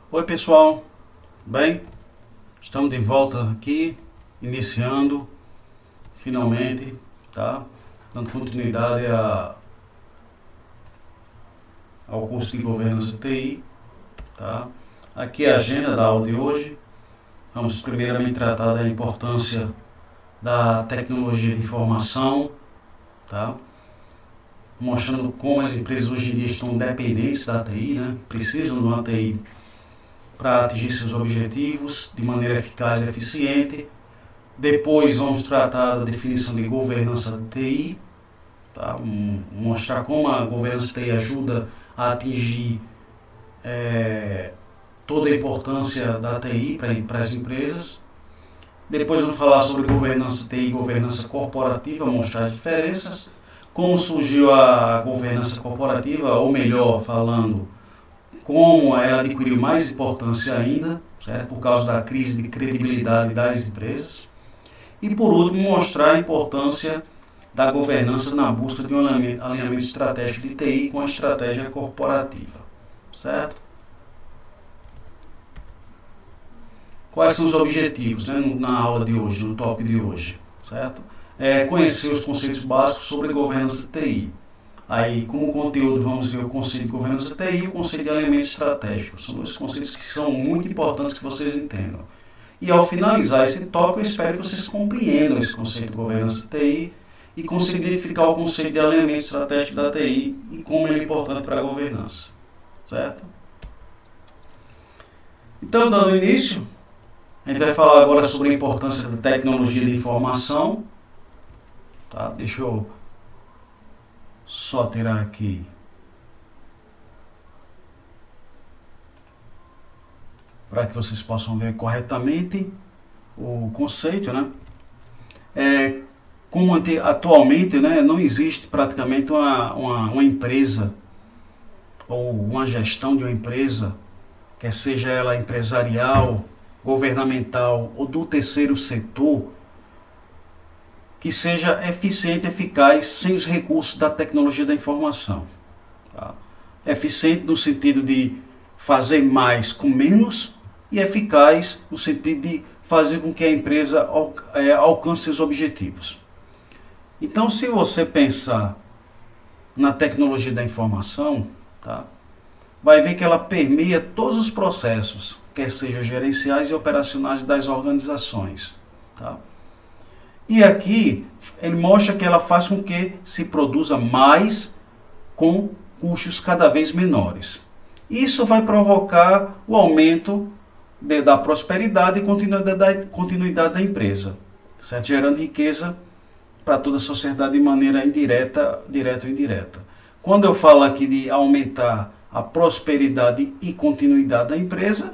Oi pessoal, bem? Estamos de volta aqui, iniciando finalmente, tá? Dando continuidade ao curso de governança TI, tá? Aqui é a agenda da aula de hoje. Vamos primeiramente tratar da importância da tecnologia de informação, tá? Mostrando como as empresas hoje em dia estão dependentes da TI, né? Precisam de uma TI para atingir seus objetivos de maneira eficaz e eficiente. Depois vamos tratar da definição de governança TI, tá? Mostrar como a governança TI ajuda a atingir toda a importância da TI para as empresas. Depois vamos falar sobre governança TI e governança corporativa, mostrar as diferenças, como surgiu a governança corporativa, ou melhor falando, como ela adquiriu mais importância ainda, certo? Por causa da crise de credibilidade das empresas. E por último, mostrar a importância da governança na busca de um alinhamento estratégico de TI com a estratégia corporativa, certo? Quais são os objetivos, né, na aula de hoje, no tópico de hoje, certo? Conhecer os conceitos básicos sobre governança TI. Aí, como conteúdo, vamos ver o conceito de governança TI e o conceito de alinhamento estratégico. São dois conceitos que são muito importantes que vocês entendam. E ao finalizar esse tópico, eu espero que vocês compreendam esse conceito de governança TI e consigam identificar o conceito de alinhamento estratégico da TI e como ele é importante para a governança, certo? Então, dando início, a gente vai falar agora sobre a importância da tecnologia de informação. Tá? Deixa eu só tirar aqui para que vocês possam ver corretamente o conceito, né? Como atualmente, né, não existe praticamente uma empresa ou uma gestão de uma empresa, quer seja ela empresarial, governamental ou do terceiro setor, que seja eficiente e eficaz sem os recursos da tecnologia da informação. Tá? Eficiente no sentido de fazer mais com menos e eficaz no sentido de fazer com que a empresa alcance seus objetivos. Então, se você pensar na tecnologia da informação, tá, vai ver que ela permeia todos os processos, quer sejam gerenciais e operacionais das organizações. Tá? E aqui ele mostra que ela faz com que se produza mais com custos cada vez menores. Isso vai provocar o aumento da prosperidade e continuidade da empresa, certo? Gerando riqueza para toda a sociedade de maneira indireta, direta ou indireta. Quando eu falo aqui de aumentar a prosperidade e continuidade da empresa,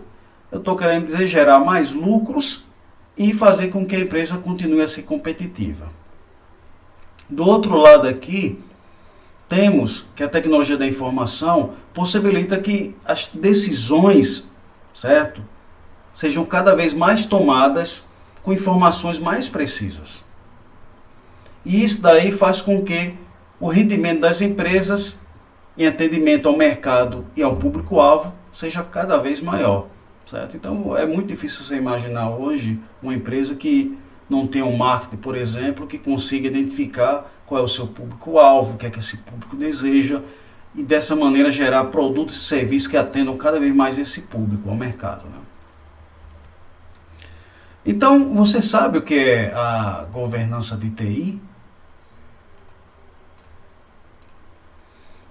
eu estou querendo dizer gerar mais lucros e fazer com que a empresa continue a ser competitiva. Do outro lado aqui, temos que a tecnologia da informação possibilita que as decisões, certo, sejam cada vez mais tomadas com informações mais precisas. E isso daí faz com que o rendimento das empresas em atendimento ao mercado e ao público-alvo seja cada vez maior. Certo? Então é muito difícil você imaginar hoje uma empresa que não tem um marketing, por exemplo, que consiga identificar qual é o seu público-alvo, o que é que esse público deseja e dessa maneira gerar produtos e serviços que atendam cada vez mais esse público ao mercado. Né? Então você sabe o que é a governança de TI?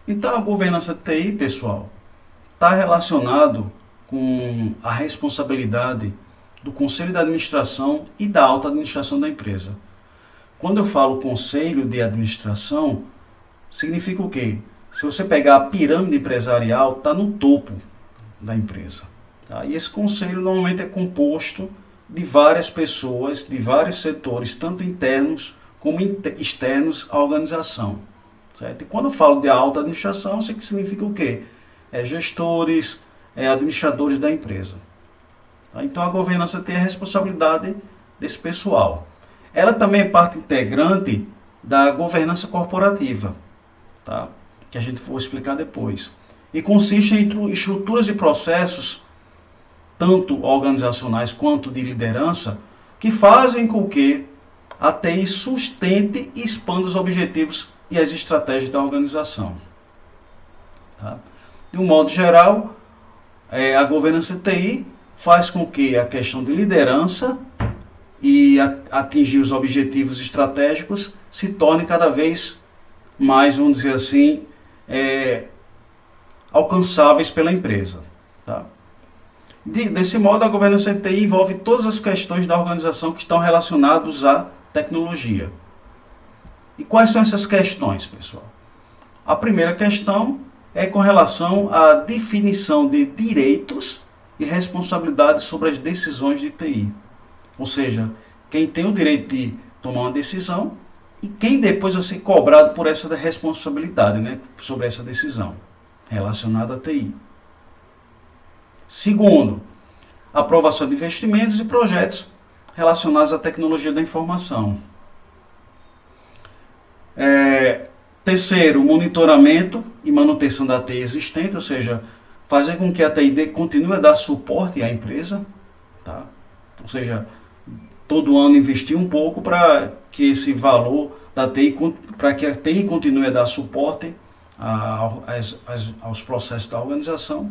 Então a governança de TI, pessoal, está relacionado com a responsabilidade do conselho de administração e da alta administração da empresa. Quando eu falo conselho de administração, significa o quê? Se você pegar a pirâmide empresarial, está no topo da empresa. Tá? E esse conselho normalmente é composto de várias pessoas, de vários setores, tanto internos como externos à organização. Certo? E quando eu falo de alta administração, isso significa o quê? Gestores, administradores da empresa. Tá? Então a governança tem a responsabilidade desse pessoal. Ela também é parte integrante da governança corporativa, tá? Que a gente for explicar depois. E consiste em estruturas e processos tanto organizacionais quanto de liderança, que fazem com que a TI sustente e expanda os objetivos e as estratégias da organização. Tá? De um modo geral, a governança TI faz com que a questão de liderança e atingir os objetivos estratégicos se torne cada vez mais, vamos dizer assim, alcançáveis pela empresa. Tá? Desse modo, a governança TI envolve todas as questões da organização que estão relacionadas à tecnologia. E quais são essas questões, pessoal? A primeira questão é com relação à definição de direitos e responsabilidades sobre as decisões de TI. Ou seja, quem tem o direito de tomar uma decisão e quem depois vai ser cobrado por essa responsabilidade, né, sobre essa decisão relacionada à TI. Segundo, aprovação de investimentos e projetos relacionados à tecnologia da informação. Terceiro, monitoramento e manutenção da TI existente, ou seja, fazer com que a TI continue a dar suporte à empresa, tá? Ou seja, todo ano investir um pouco para que esse valor da TI, para que a TI continue a dar suporte aos processos da organização.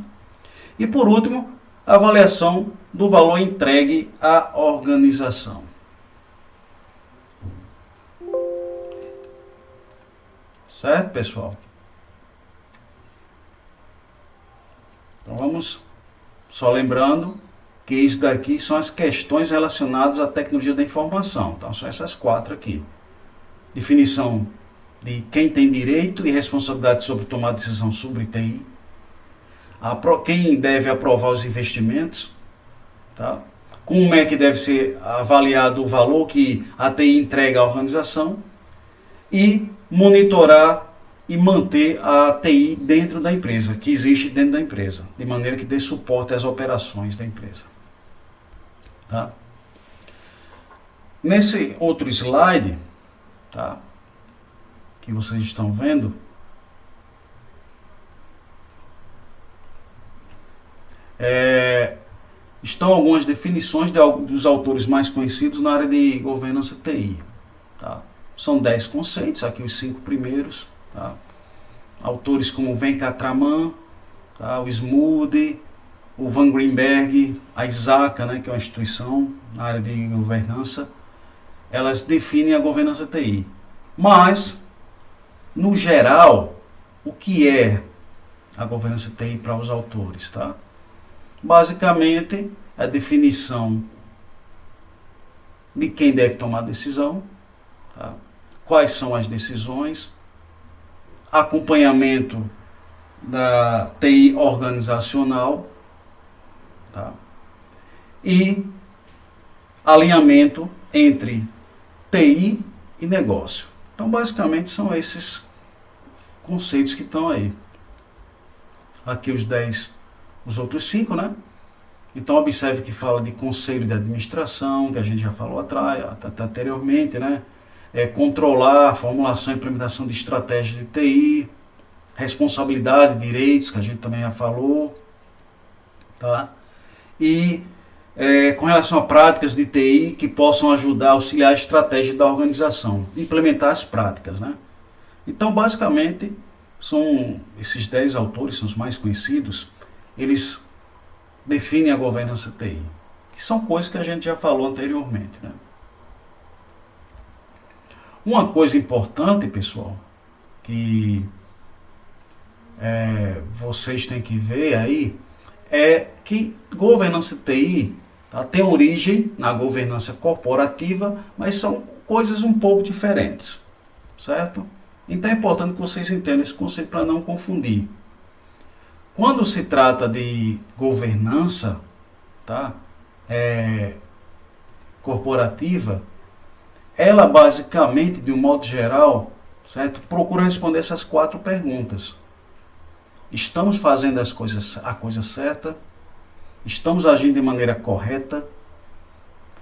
E por último, a avaliação do valor entregue à organização. Certo, pessoal? Então vamos, só lembrando que isso daqui são as questões relacionadas à tecnologia da informação. Então são essas 4 aqui. Definição de quem tem direito e responsabilidade sobre tomar decisão sobre TI. Quem deve aprovar os investimentos. Tá? Como é que deve ser avaliado o valor que a TI entrega à organização. E monitorar e manter a TI dentro da empresa, que existe dentro da empresa, de maneira que dê suporte às operações da empresa. Tá? Nesse outro slide, tá, que vocês estão vendo, estão algumas definições dos autores mais conhecidos na área de governança TI. Tá? São 10 conceitos, aqui os 5 primeiros. Tá? Autores como Venkatraman, tá? O Smoody, o Van Greenberg, a ISACA, né, que é uma instituição na área de governança, elas definem a governança TI. Mas, no geral, o que é a governança TI para os autores? Tá? Basicamente, a definição de quem deve tomar a decisão, tá? Quais são as decisões, acompanhamento da TI organizacional, tá? E alinhamento entre TI e negócio. Então, basicamente, são esses conceitos que estão aí. Aqui os outros 5, né? Então, observe que fala de conselho de administração, que a gente já falou anteriormente, né? Controlar a formulação e implementação de estratégias de TI, responsabilidade, direitos, que a gente também já falou, tá? E com relação a práticas de TI que possam ajudar a auxiliar a estratégia da organização, implementar as práticas, né? Então, basicamente, são esses 10 autores, são os mais conhecidos, eles definem a governança TI, que são coisas que a gente já falou anteriormente, né? Uma coisa importante, pessoal, que vocês têm que ver aí, é que governança TI, tá, tem origem na governança corporativa, mas são coisas um pouco diferentes, certo? Então é importante que vocês entendam esse conceito para não confundir. Quando se trata de governança, tá, corporativa, ela basicamente, de um modo geral, certo, procura responder essas 4 perguntas. Estamos fazendo a coisa certa? Estamos agindo de maneira correta?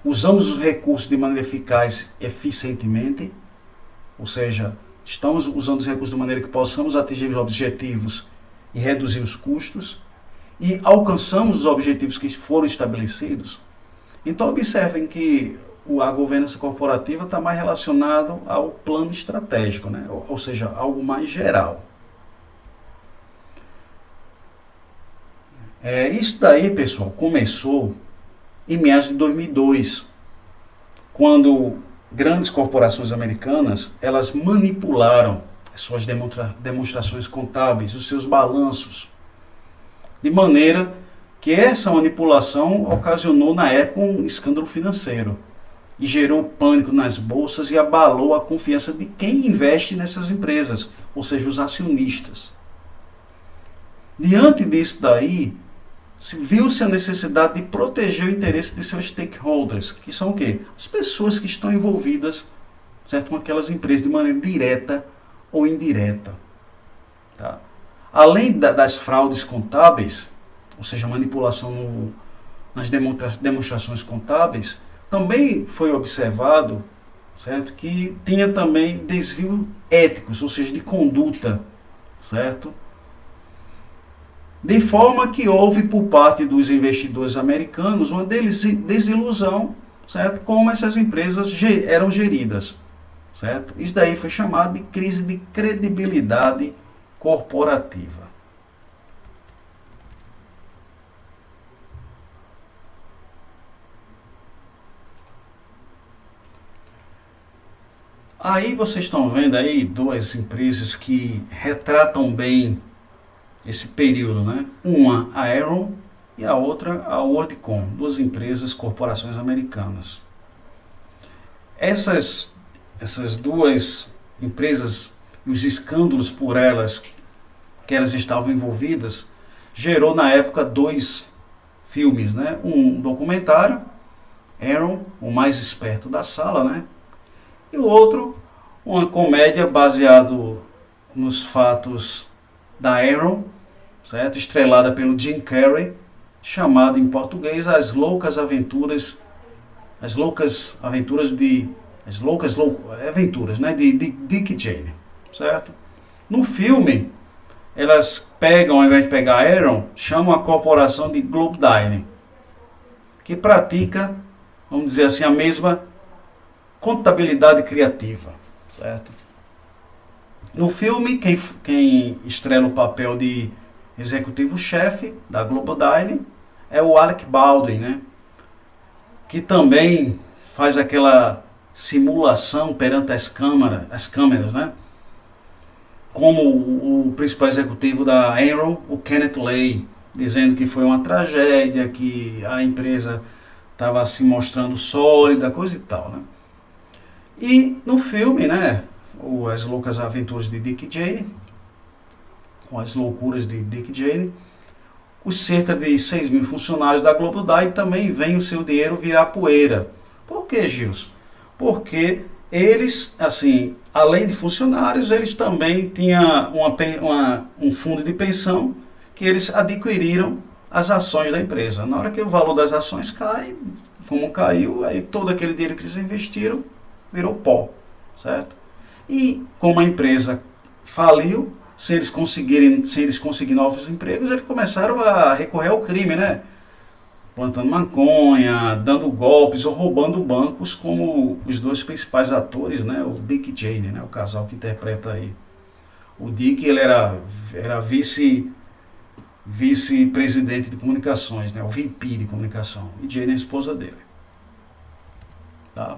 Usamos os recursos de maneira eficaz, eficientemente? Ou seja, estamos usando os recursos de maneira que possamos atingir os objetivos e reduzir os custos? e alcançamos os objetivos que foram estabelecidos, então observem que a governança corporativa está mais relacionado ao plano estratégico, né? Ou seja, algo mais geral. Isso daí, pessoal, começou em meados de 2002, quando grandes corporações americanas elas manipularam as suas demonstrações contábeis, os seus balanços, de maneira que essa manipulação ocasionou na época um escândalo financeiro e gerou pânico nas bolsas e abalou a confiança de quem investe nessas empresas, ou seja, os acionistas. Diante disso daí, viu-se a necessidade de proteger o interesse de seus stakeholders, que são o quê? As pessoas que estão envolvidas, certo, com aquelas empresas de maneira direta ou indireta. Tá? Além das fraudes contábeis, ou seja, manipulação nas demonstrações contábeis, também foi observado, certo, que tinha também desvio éticos, ou seja, de conduta, certo? De forma que houve por parte dos investidores americanos uma desilusão, certo, como essas empresas eram geridas, certo? Isso daí foi chamado de crise de credibilidade corporativa. Aí vocês estão vendo aí duas empresas que retratam bem esse período, né? Uma, a Enron, e a outra, a WorldCom, duas empresas, corporações americanas. Essas duas empresas e os escândalos por elas que elas estavam envolvidas gerou na época dois filmes, né? Um documentário, Enron, o mais esperto da sala, né? E o outro, uma comédia baseado nos fatos da Enron, certo? Estrelada pelo Jim Carrey, chamado em português As Loucas Aventuras né, de Dick e Jane, certo? No filme, elas pegam, ao invés de pegar a Enron, chamam a corporação de Globedine, que pratica, vamos dizer assim, a mesma contabilidade criativa, certo? No filme, quem estrela o papel de executivo-chefe da Globedine é o Alec Baldwin, né? Que também faz aquela simulação perante as câmeras, né? Como o principal executivo da Enron, o Kenneth Lay, dizendo que foi uma tragédia, que a empresa estava se mostrando sólida, coisa e tal, né? E no filme, né, As Loucas Aventuras de Dick e Jane, com as loucuras de Dick e Jane, os cerca de 6 mil funcionários da Globedine também veem o seu dinheiro virar poeira. Por que, Gilson? Porque eles, assim, além de funcionários, eles também tinham um fundo de pensão que eles adquiriram as ações da empresa. Na hora que o valor das ações cai, como caiu, aí todo aquele dinheiro que eles investiram virou pó, certo? E como a empresa faliu, se eles conseguirem novos empregos, eles começaram a recorrer ao crime, né? Plantando maconha, dando golpes ou roubando bancos, como os dois principais atores, né? O Dick e Jane, né? O casal que interpreta aí. O Dick, ele era vice-presidente de comunicações, né? O VP de comunicação. E Jane é a esposa dele. Tá?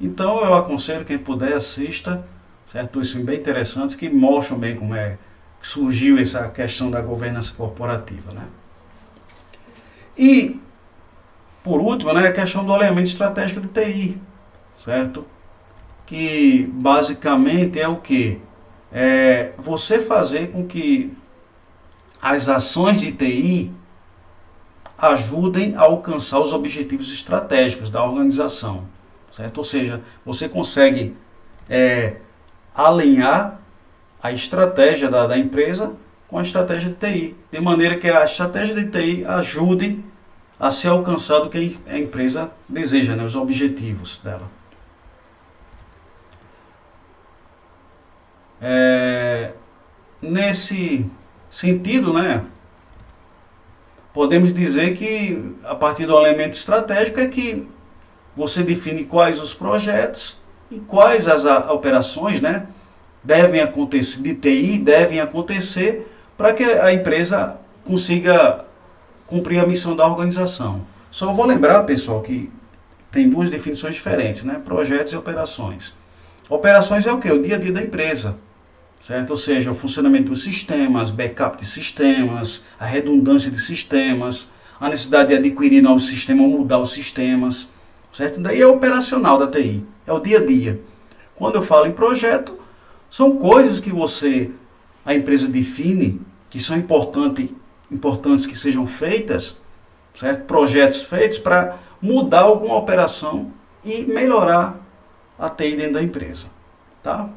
Então eu aconselho quem puder assista, certo? Dois filmes bem interessantes que mostram bem como que surgiu essa questão da governança corporativa, né? E por último, né, a questão do alinhamento estratégico de TI, certo? Que basicamente é o que? É você fazer com que as ações de TI ajudem a alcançar os objetivos estratégicos da organização, certo? Ou seja, você consegue alinhar a estratégia da empresa com a estratégia de TI, de maneira que a estratégia de TI ajude a ser alcançado o que a empresa deseja, né, os objetivos dela. Nesse sentido, né, podemos dizer que a partir do elemento estratégico é que você define quais os projetos e quais as operações, né, devem acontecer, de TI devem acontecer para que a empresa consiga cumprir a missão da organização. Só vou lembrar, pessoal, que tem duas definições diferentes, né? Projetos e operações. Operações é o quê? O dia a dia da empresa, certo? Ou seja, o funcionamento dos sistemas, backup de sistemas, a redundância de sistemas, a necessidade de adquirir novos sistemas ou mudar os sistemas, certo? Daí é operacional da TI, é o dia a dia. Quando eu falo em projeto, são coisas que a empresa define, que são importantes que sejam feitas, certo? Projetos feitos para mudar alguma operação e melhorar a TI dentro da empresa, tá?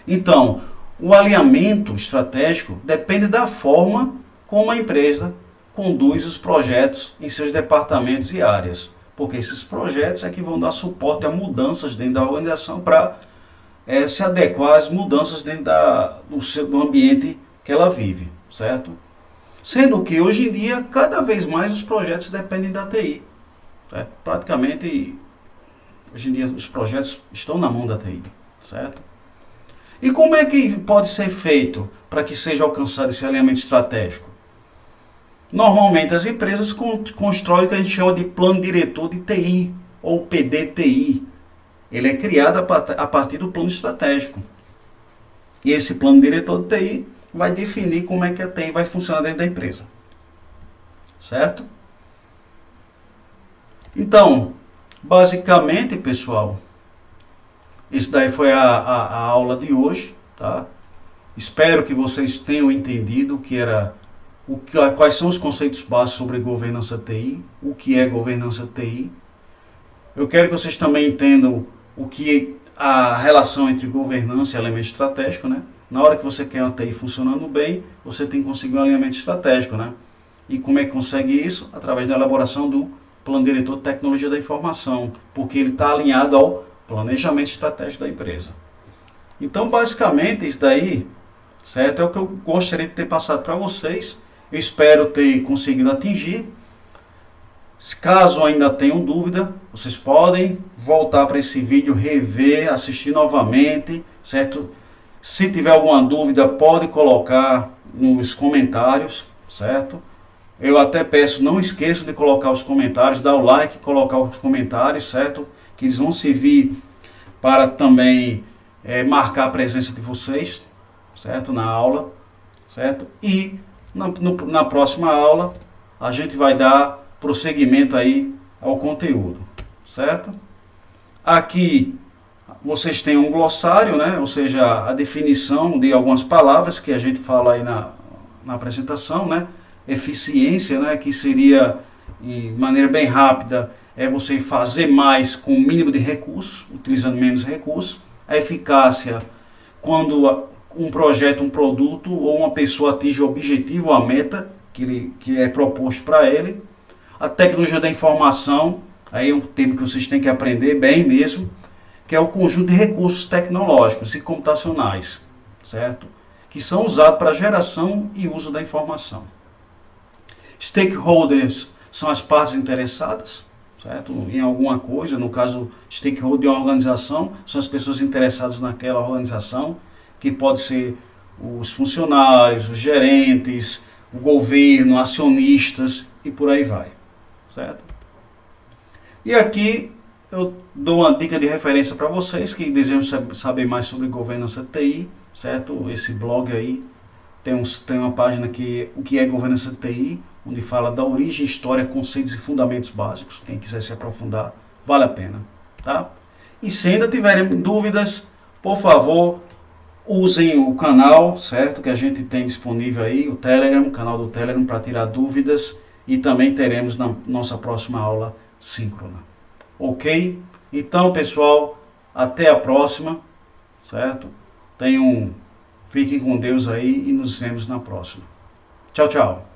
Então, o alinhamento estratégico depende da forma como a empresa conduz os projetos em seus departamentos e áreas, porque esses projetos é que vão dar suporte a mudanças dentro da organização para se adequar às mudanças dentro do ambiente que ela vive, certo? Sendo que hoje em dia, cada vez mais os projetos dependem da TI. Certo? Praticamente, hoje em dia, os projetos estão na mão da TI. Certo? E como é que pode ser feito para que seja alcançado esse alinhamento estratégico? Normalmente, as empresas constroem o que a gente chama de plano diretor de TI, ou PDTI. Ele é criado a partir do plano estratégico. E esse plano diretor de TI vai definir como é que a TI vai funcionar dentro da empresa. Certo? Então, basicamente, pessoal, isso daí foi a aula de hoje, tá? Espero que vocês tenham entendido quais são os conceitos básicos sobre governança TI, o que é governança TI. Eu quero que vocês também entendam o que a relação entre governança e elemento estratégico, né? Na hora que você quer uma TI funcionando bem, você tem que conseguir um alinhamento estratégico, né? E como é que consegue isso? Através da elaboração do Plano Diretor de Tecnologia da Informação, porque ele está alinhado ao planejamento estratégico da empresa. Então, basicamente, isso daí, certo? É o que eu gostaria de ter passado para vocês. Eu espero ter conseguido atingir. Caso ainda tenham dúvida, vocês podem voltar para esse vídeo, rever, assistir novamente, certo? Se tiver alguma dúvida, pode colocar nos comentários, certo? Eu até peço, não esqueçam de colocar os comentários, dar o like, colocar os comentários, certo? Que eles vão servir para também marcar a presença de vocês, certo? Na aula, certo? E na próxima aula a gente vai dar prosseguimento aí ao conteúdo, certo? Aqui vocês têm um glossário, né? Ou seja, a definição de algumas palavras que a gente fala aí na apresentação, né? Eficiência, né? Que seria, de maneira bem rápida, é você fazer mais com o mínimo de recursos, utilizando menos recursos. A eficácia, quando um projeto, um produto ou uma pessoa atinge o objetivo ou a meta que é proposto para ele. A tecnologia da informação, aí é um termo que vocês têm que aprender bem mesmo, que é o conjunto de recursos tecnológicos e computacionais, certo? Que são usados para geração e uso da informação. Stakeholders são as partes interessadas, certo? Em alguma coisa, no caso, stakeholder de uma organização, são as pessoas interessadas naquela organização, que pode ser os funcionários, os gerentes, o governo, acionistas e por aí vai, certo? E aqui eu dou uma dica de referência para vocês que desejam saber mais sobre governança TI, certo? Esse blog aí tem uma página que o que é governança TI, onde fala da origem, história, conceitos e fundamentos básicos. Quem quiser se aprofundar, vale a pena, tá? E se ainda tiverem dúvidas, por favor, usem o canal, certo? Que a gente tem disponível aí, o Telegram, o canal do Telegram para tirar dúvidas, e também teremos na nossa próxima aula síncrona. Ok? Então, pessoal, até a próxima, certo? Fiquem com Deus aí e nos vemos na próxima. Tchau, tchau.